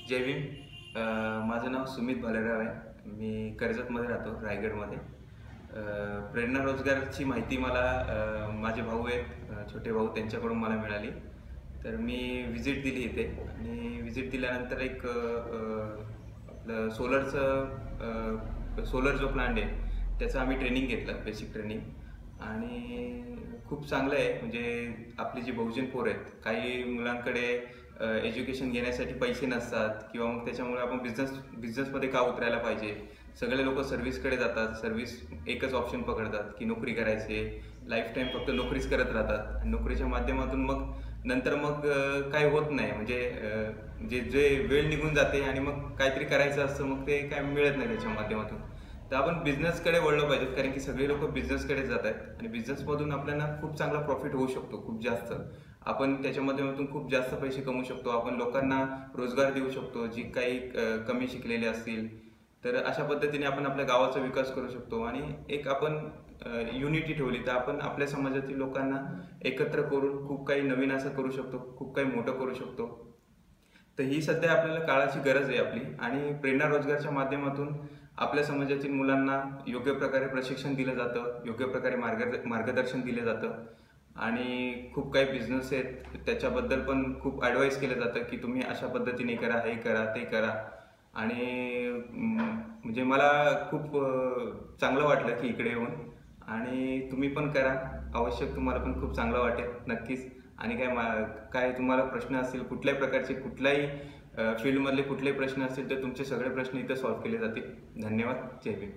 जय भीम. माझं नाव सुमित भालेराव आहे. मी कर्जतमध्ये राहतो, रायगडमध्ये. प्रेरणा रोजगारची माहिती मला माझे भाऊ आहेत, छोटे भाऊ, त्यांच्याकडून मला मिळाली. तर मी विजिट दिली इथे आणि विजिट दिल्यानंतर एक आपलं सोलर जो प्लांट आहे त्याचं आम्ही ट्रेनिंग घेतलं, बेसिक ट्रेनिंग. आणि खूप चांगलं आहे. म्हणजे आपली जी बहुजन पोरं आहेत, काही मुलांकडे एज्युकेशन घेण्यासाठी पैसे नसतात किंवा मग त्याच्यामुळे आपण बिझनेसमध्ये का उतरायला पाहिजे. सगळे लोक सर्व्हिसकडे जातात, सर्व्हिस एकच ऑप्शन पकडतात की नोकरी करायची, लाईफ टाईम फक्त नोकरीच करत राहतात. आणि नोकरीच्या माध्यमातून मग नंतर काय होत नाही. म्हणजे जे वेळ निघून जाते आणि मग काहीतरी करायचं असतं, मग ते काय मिळत नाही त्याच्या माध्यमातून. तर आपण बिझनेसकडे वळलं पाहिजे, कारण की सगळे लोक बिझनेसकडे जात आहेत आणि बिझनेसमधून आपल्याला खूप चांगला प्रॉफिट होऊ शकतो. खूप जास्त आपण त्याच्या माध्यमातून खूप जास्त पैसे कमवू शकतो. आपण लोकांना रोजगार देऊ शकतो, जी काही कमी शिकलेले असतील. तर अशा पद्धतीने आपण आपल्या गावाचा विकास करू शकतो. आणि एक आपण युनिटी ठेवली तर आपण आपल्या समाजातील लोकांना एकत्र करून खूप काही नवीन असं करू शकतो, खूप काही मोठं करू शकतो. तर ही सध्या आपल्याला काळाची गरज आहे आपली. आणि प्रेरणा रोजगारच्या माध्यमातून आपल्या समाजातील मुलांना योग्य प्रकारे प्रशिक्षण दिलं जातं, योग्य प्रकारे मार्गदर्शन दिलं जातं. आणि खूप काही बिझनेस आहेत त्याच्याबद्दल पण खूप ॲडवाईस केलं जातं की तुम्ही अशा पद्धतीने करा, हे करा, ते करा. आणि म्हणजे मला खूप चांगलं वाटलं की इकडे येऊन. आणि तुम्ही पण करा, आवश्यक तुम्हाला पण खूप चांगलं वाटेल नक्कीच. आणि काय तुम्हाला प्रश्न असतील कुठल्याही प्रकारचे, कुठल्याही फील्डमधले कुठलेही प्रश्न असतील तर तुमचे सगळे प्रश्न इथं सॉल्व्ह केले जातील. धन्यवाद. जय भीम.